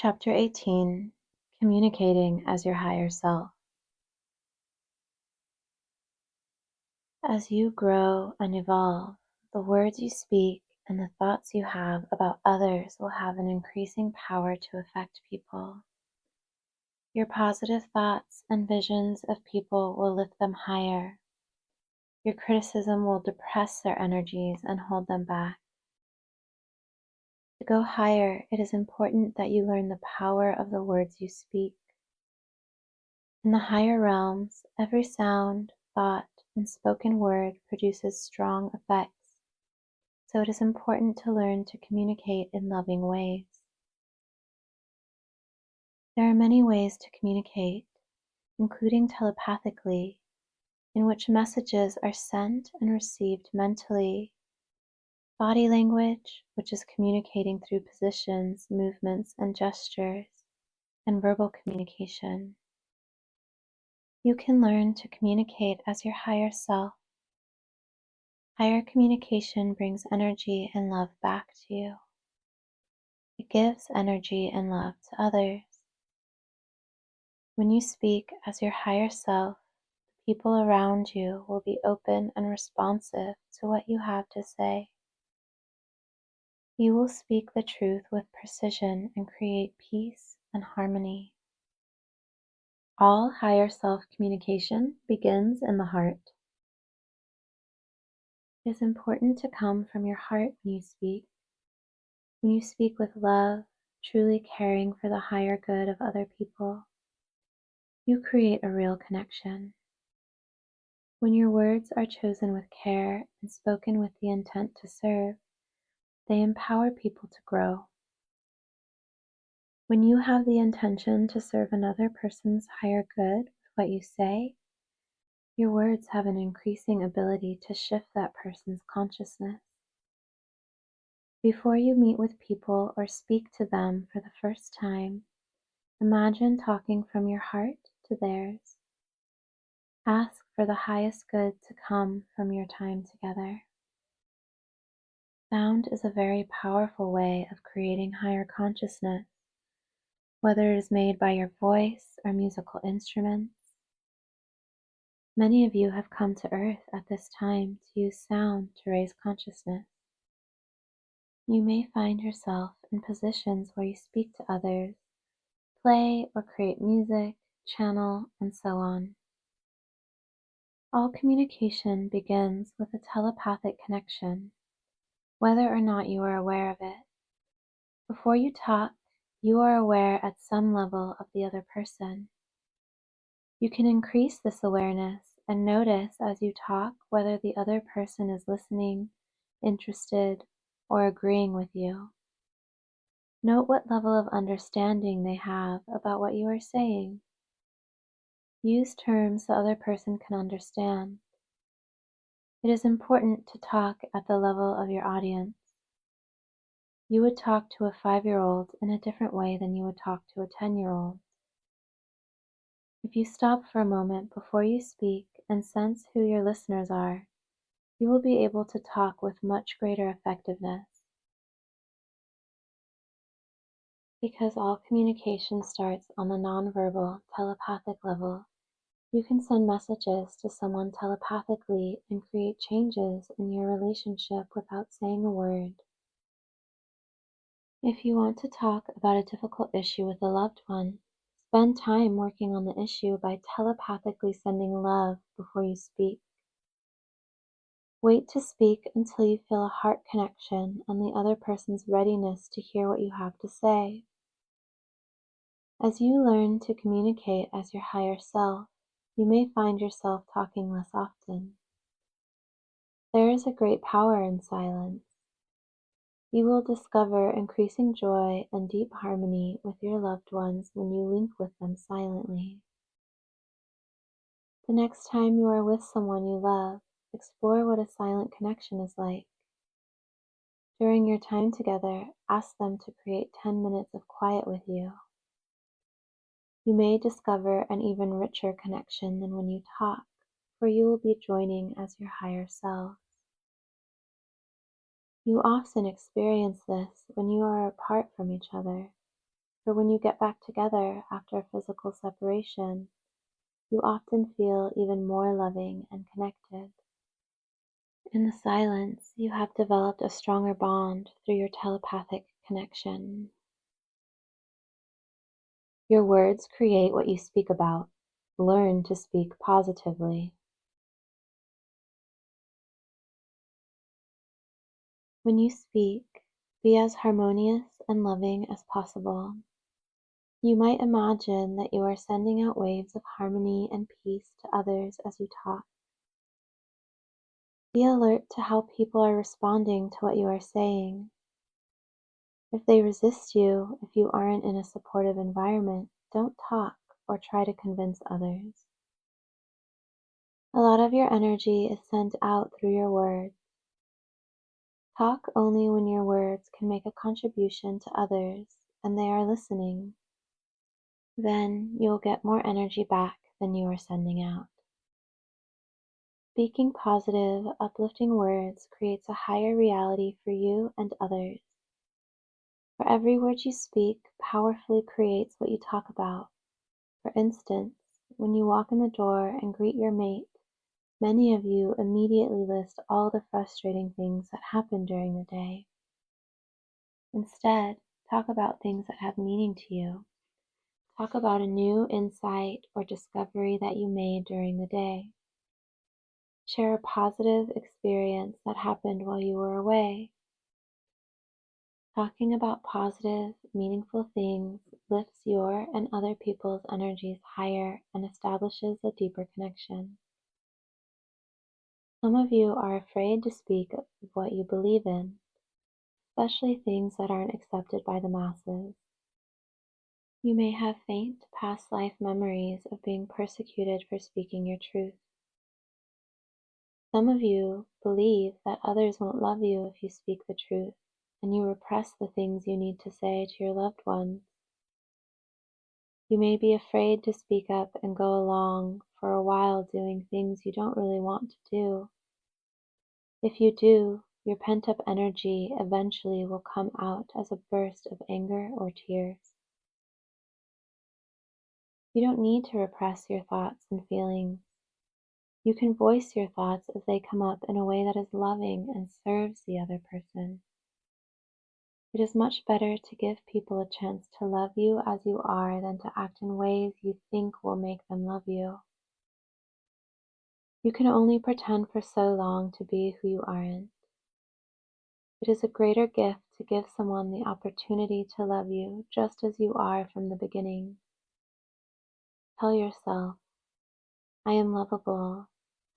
Chapter 18: Communicating as Your Higher Self. As you grow and evolve, the words you speak and the thoughts you have about others will have an increasing power to affect people. Your positive thoughts and visions of people will lift them higher. Your criticism will depress their energies and hold them back. To go higher, it is important that you learn the power of the words you speak. In the higher realms, every sound, thought, and spoken word produces strong effects, so it is important to learn to communicate in loving ways. There are many ways to communicate, including telepathically, in which messages are sent and received mentally, body language, which is communicating through positions, movements, and gestures, and verbal communication. You can learn to communicate as your higher self. Higher communication brings energy and love back to you. It gives energy and love to others. When you speak as your higher self, the people around you will be open and responsive to what you have to say. You will speak the truth with precision and create peace and harmony. All higher self communication begins in the heart. It is important to come from your heart when you speak. When you speak with love, truly caring for the higher good of other people, you create a real connection. When your words are chosen with care and spoken with the intent to serve, they empower people to grow. When you have the intention to serve another person's higher good with what you say, your words have an increasing ability to shift that person's consciousness. Before you meet with people or speak to them for the first time, imagine talking from your heart to theirs. Ask for the highest good to come from your time together. Sound is a very powerful way of creating higher consciousness, whether it is made by your voice or musical instruments. Many of you have come to Earth at this time to use sound to raise consciousness. You may find yourself in positions where you speak to others, play or create music, channel, and so on. All communication begins with a telepathic connection, whether or not you are aware of it. Before you talk, you are aware at some level of the other person. You can increase this awareness and notice as you talk whether the other person is listening, interested, or agreeing with you. Note what level of understanding they have about what you are saying. Use terms the other person can understand. It is important to talk at the level of your audience. You would talk to a 5-year-old in a different way than you would talk to a 10-year-old. If you stop for a moment before you speak and sense who your listeners are, you will be able to talk with much greater effectiveness. Because all communication starts on the nonverbal, telepathic level, you can send messages to someone telepathically and create changes in your relationship without saying a word. If you want to talk about a difficult issue with a loved one, spend time working on the issue by telepathically sending love before you speak. Wait to speak until you feel a heart connection and the other person's readiness to hear what you have to say. As you learn to communicate as your higher self, you may find yourself talking less often. There is a great power in silence. You will discover increasing joy and deep harmony with your loved ones when you link with them silently. The next time you are with someone you love, explore what a silent connection is like. During your time together, ask them to create 10 minutes of quiet with you. You may discover an even richer connection than when you talk, for you will be joining as your higher selves. You often experience this when you are apart from each other, or when you get back together after a physical separation, you often feel even more loving and connected. In the silence, you have developed a stronger bond through your telepathic connection. Your words create what you speak about. Learn to speak positively. When you speak, be as harmonious and loving as possible. You might imagine that you are sending out waves of harmony and peace to others as you talk. Be alert to how people are responding to what you are saying. If they resist you, if you aren't in a supportive environment, don't talk or try to convince others. A lot of your energy is sent out through your words. Talk only when your words can make a contribution to others and they are listening. Then you'll get more energy back than you are sending out. Speaking positive, uplifting words creates a higher reality for you and others. For every word you speak powerfully creates what you talk about. For instance, when you walk in the door and greet your mate, many of you immediately list all the frustrating things that happened during the day. Instead, talk about things that have meaning to you. Talk about a new insight or discovery that you made during the day. Share a positive experience that happened while you were away. Talking about positive, meaningful things lifts your and other people's energies higher and establishes a deeper connection. Some of you are afraid to speak of what you believe in, especially things that aren't accepted by the masses. You may have faint past life memories of being persecuted for speaking your truth. Some of you believe that others won't love you if you speak the truth, and you repress the things you need to say to your loved ones. You may be afraid to speak up and go along for a while doing things you don't really want to do. If you do, your pent-up energy eventually will come out as a burst of anger or tears. You don't need to repress your thoughts and feelings. You can voice your thoughts as they come up in a way that is loving and serves the other person. It is much better to give people a chance to love you as you are than to act in ways you think will make them love you. You can only pretend for so long to be who you aren't. It is a greater gift to give someone the opportunity to love you just as you are from the beginning. Tell yourself, I am lovable.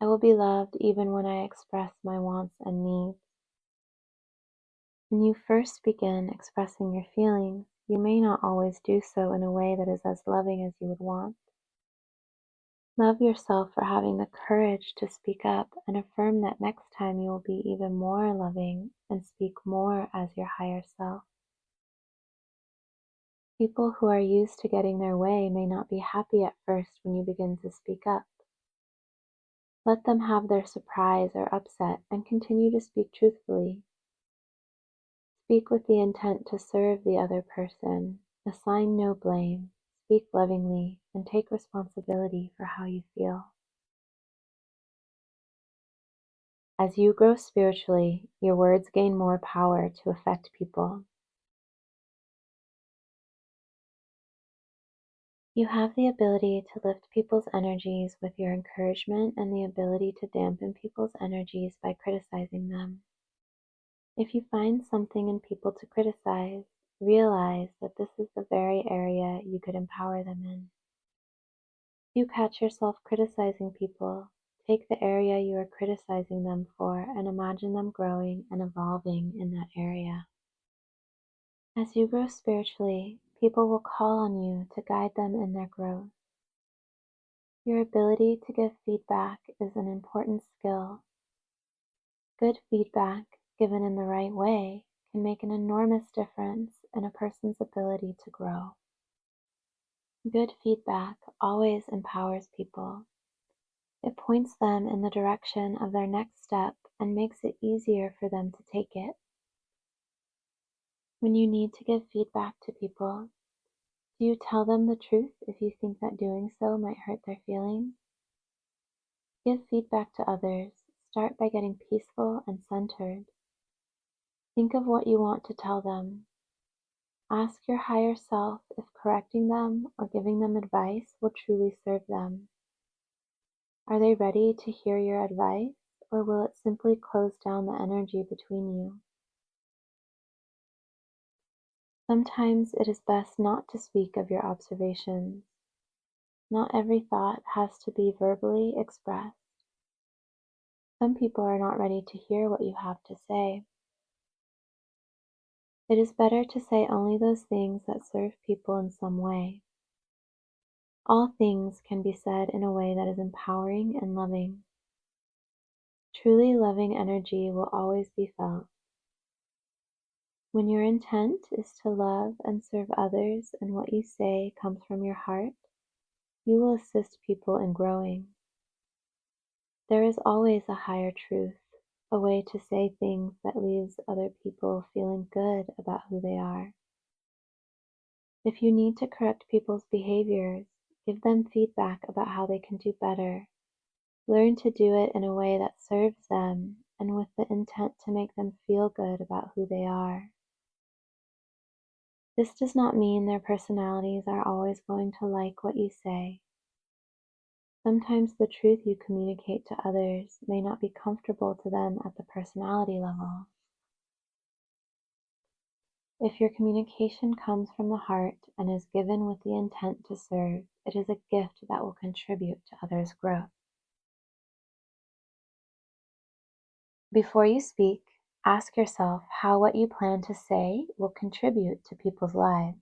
I will be loved even when I express my wants and needs. When you first begin expressing your feelings, you may not always do so in a way that is as loving as you would want. Love yourself for having the courage to speak up and affirm that next time you will be even more loving and speak more as your higher self. People who are used to getting their way may not be happy at first when you begin to speak up. Let them have their surprise or upset and continue to speak truthfully. Speak with the intent to serve the other person. Assign no blame. Speak lovingly and take responsibility for how you feel. As you grow spiritually, your words gain more power to affect people. You have the ability to lift people's energies with your encouragement and the ability to dampen people's energies by criticizing them. If you find something in people to criticize, realize that this is the very area you could empower them in. If you catch yourself criticizing people, take the area you are criticizing them for and imagine them growing and evolving in that area. As you grow spiritually, people will call on you to guide them in their growth. Your ability to give feedback is an important skill. Good feedback, given in the right way, can make an enormous difference in a person's ability to grow. Good feedback always empowers people. It points them in the direction of their next step and makes it easier for them to take it. When you need to give feedback to people, Do you tell them the truth if you think that doing so might hurt their feelings? Give feedback to others. Start by getting peaceful and centered. Think of what you want to tell them. Ask your higher self if correcting them or giving them advice will truly serve them. Are they ready to hear your advice, or will it simply close down the energy between you? Sometimes it is best not to speak of your observations. Not every thought has to be verbally expressed. Some people are not ready to hear what you have to say. It is better to say only those things that serve people in some way. All things can be said in a way that is empowering and loving. Truly loving energy will always be felt. When your intent is to love and serve others and what you say comes from your heart, you will assist people in growing. There is always a higher truth, a way to say things that leaves other people feeling good about who they are. If you need to correct people's behaviors, give them feedback about how they can do better. Learn to do it in a way that serves them and with the intent to make them feel good about who they are. This does not mean their personalities are always going to like what you say. Sometimes the truth you communicate to others may not be comfortable to them at the personality level. If your communication comes from the heart and is given with the intent to serve, it is a gift that will contribute to others' growth. Before you speak, ask yourself how what you plan to say will contribute to people's lives.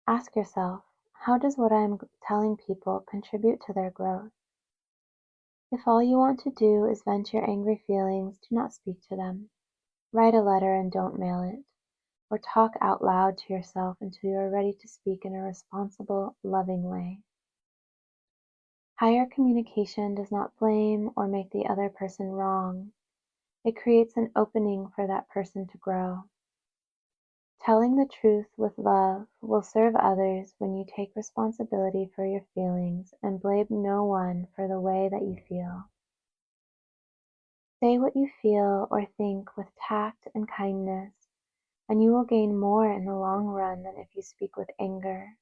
Ask yourself, how does what I am telling people contribute to their growth? If all you want to do is vent your angry feelings, do not speak to them. Write a letter and don't mail it, or talk out loud to yourself until you are ready to speak in a responsible, loving way. Higher communication does not blame or make the other person wrong. It creates an opening for that person to grow. Telling the truth with love will serve others when you take responsibility for your feelings and blame no one for the way that you feel. Say what you feel or think with tact and kindness, and you will gain more in the long run than if you speak with anger.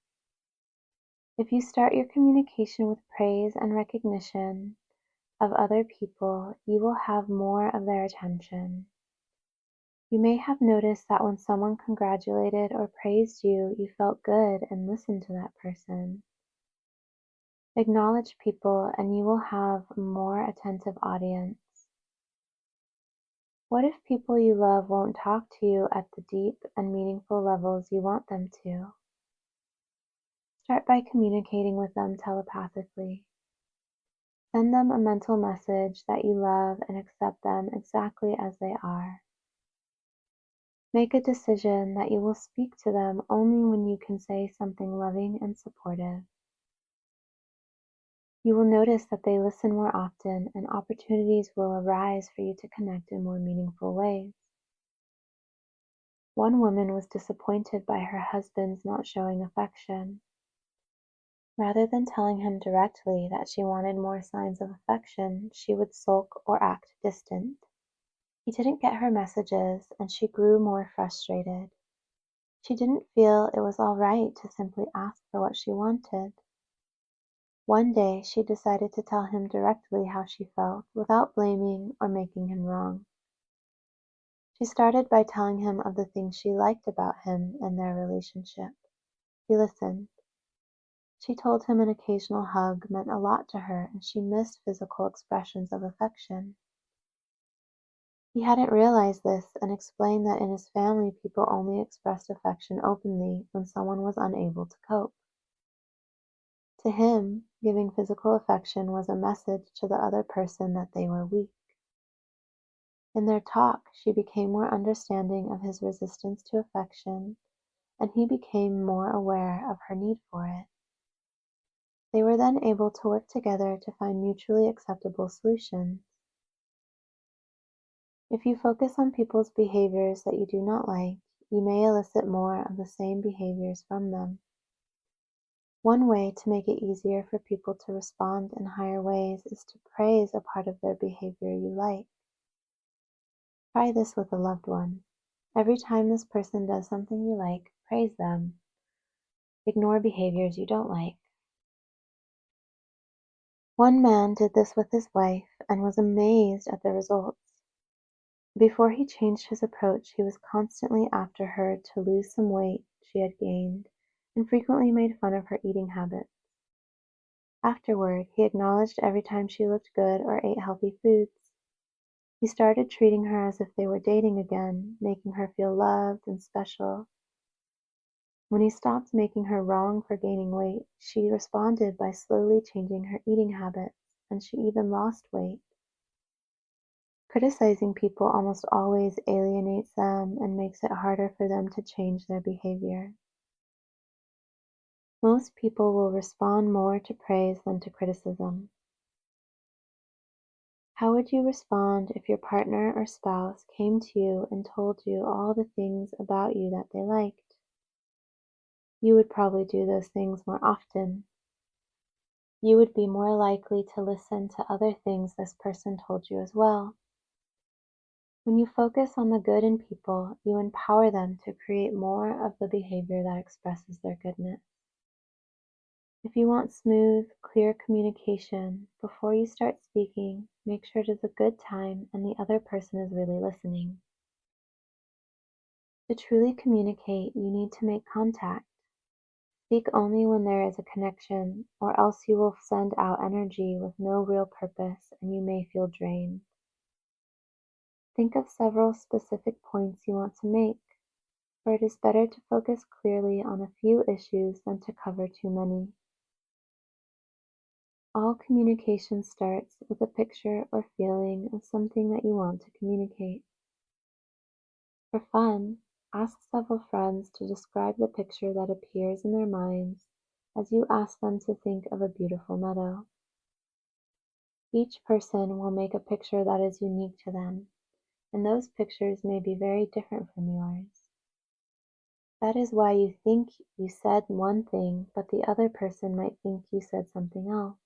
If you start your communication with praise and recognition of other people, you will have more of their attention. You may have noticed that when someone congratulated or praised you, you felt good and listened to that person. Acknowledge people and you will have a more attentive audience. What if people you love won't talk to you at the deep and meaningful levels you want them to? Start by communicating with them telepathically. Send them a mental message that you love and accept them exactly as they are. Make a decision that you will speak to them only when you can say something loving and supportive. You will notice that they listen more often and opportunities will arise for you to connect in more meaningful ways. One woman was disappointed by her husband's not showing affection. Rather than telling him directly that she wanted more signs of affection, she would sulk or act distant. He didn't get her messages and she grew more frustrated. She didn't feel it was all right to simply ask for what she wanted. One day she decided to tell him directly how she felt without blaming or making him wrong. She started by telling him of the things she liked about him and their relationship. He listened. She told him an occasional hug meant a lot to her and she missed physical expressions of affection. He hadn't realized this and explained that in his family people only expressed affection openly when someone was unable to cope. To him, giving physical affection was a message to the other person that they were weak. In their talk, she became more understanding of his resistance to affection, and he became more aware of her need for it. They were then able to work together to find mutually acceptable solutions. If you focus on people's behaviors that you do not like, you may elicit more of the same behaviors from them. One way to make it easier for people to respond in higher ways is to praise a part of their behavior you like. Try this with a loved one. Every time this person does something you like, praise them. Ignore behaviors you don't like. One man did this with his wife and was amazed at the results. Before he changed his approach, he was constantly after her to lose some weight she had gained and frequently made fun of her eating habits. Afterward, he acknowledged every time she looked good or ate healthy foods. He started treating her as if they were dating again, making her feel loved and special. When he stopped making her wrong for gaining weight, she responded by slowly changing her eating habits, and she even lost weight. Criticizing people almost always alienates them and makes it harder for them to change their behavior. Most people will respond more to praise than to criticism. How would you respond if your partner or spouse came to you and told you all the things about you that they liked? You would probably do those things more often. You would be more likely to listen to other things this person told you as well. When you focus on the good in people, you empower them to create more of the behavior that expresses their goodness. If you want smooth, clear communication, before you start speaking, make sure it is a good time and the other person is really listening. To truly communicate, you need to make contact. Speak only when there is a connection, or else you will send out energy with no real purpose and you may feel drained. Think of several specific points you want to make, for it is better to focus clearly on a few issues than to cover too many. All communication starts with a picture or feeling of something that you want to communicate. For fun, ask several friends to describe the picture that appears in their minds as you ask them to think of a beautiful meadow. Each person will make a picture that is unique to them, and those pictures may be very different from yours. That is why you think you said one thing, but the other person might think you said something else.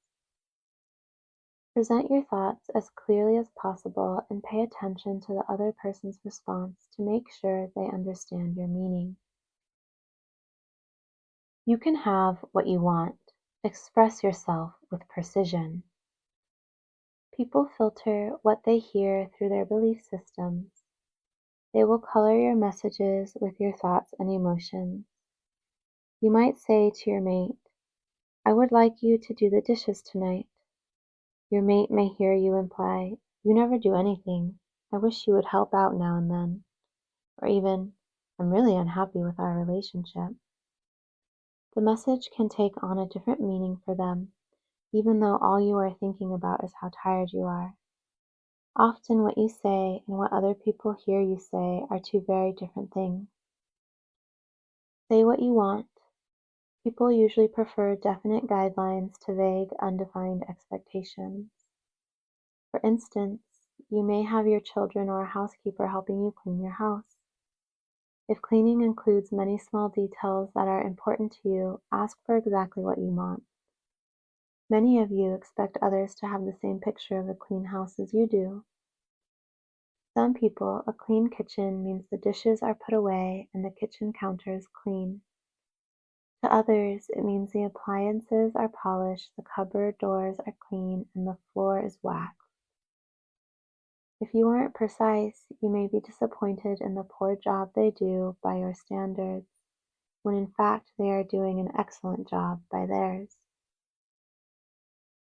Present your thoughts as clearly as possible and pay attention to the other person's response to make sure they understand your meaning. You can have what you want. Express yourself with precision. People filter what they hear through their belief systems. They will color your messages with your thoughts and emotions. You might say to your mate, "I would like you to do the dishes tonight." Your mate may hear you imply, "You never do anything. I wish you would help out now and then." Or even, "I'm really unhappy with our relationship." The message can take on a different meaning for them, even though all you are thinking about is how tired you are. Often what you say and what other people hear you say are two very different things. Say what you want. People usually prefer definite guidelines to vague, undefined expectations. For instance, you may have your children or a housekeeper helping you clean your house. If cleaning includes many small details that are important to you, ask for exactly what you want. Many of you expect others to have the same picture of a clean house as you do. Some people, a clean kitchen means the dishes are put away and the kitchen counter is clean. To others, it means the appliances are polished, the cupboard doors are clean, and the floor is waxed. If you aren't precise, you may be disappointed in the poor job they do by your standards, when in fact they are doing an excellent job by theirs.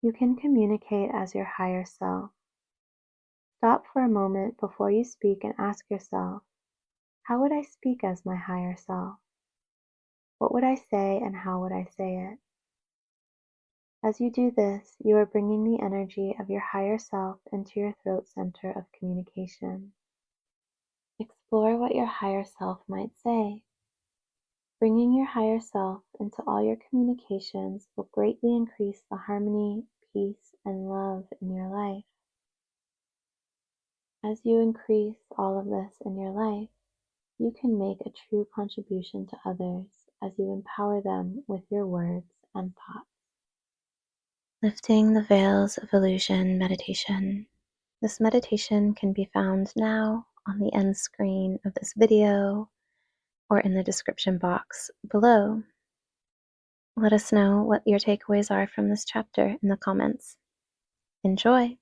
You can communicate as your higher self. Stop for a moment before you speak and ask yourself, how would I speak as my higher self? What would I say and how would I say it? As you do this, you are bringing the energy of your higher self into your throat center of communication. Explore what your higher self might say. Bringing your higher self into all your communications will greatly increase the harmony, peace, and love in your life. As you increase all of this in your life, you can make a true contribution to others as you empower them with your words and thoughts. Lifting the veils of illusion meditation. This meditation can be found now on the end screen of this video or in the description box below. Let us know what your takeaways are from this chapter in the comments. Enjoy!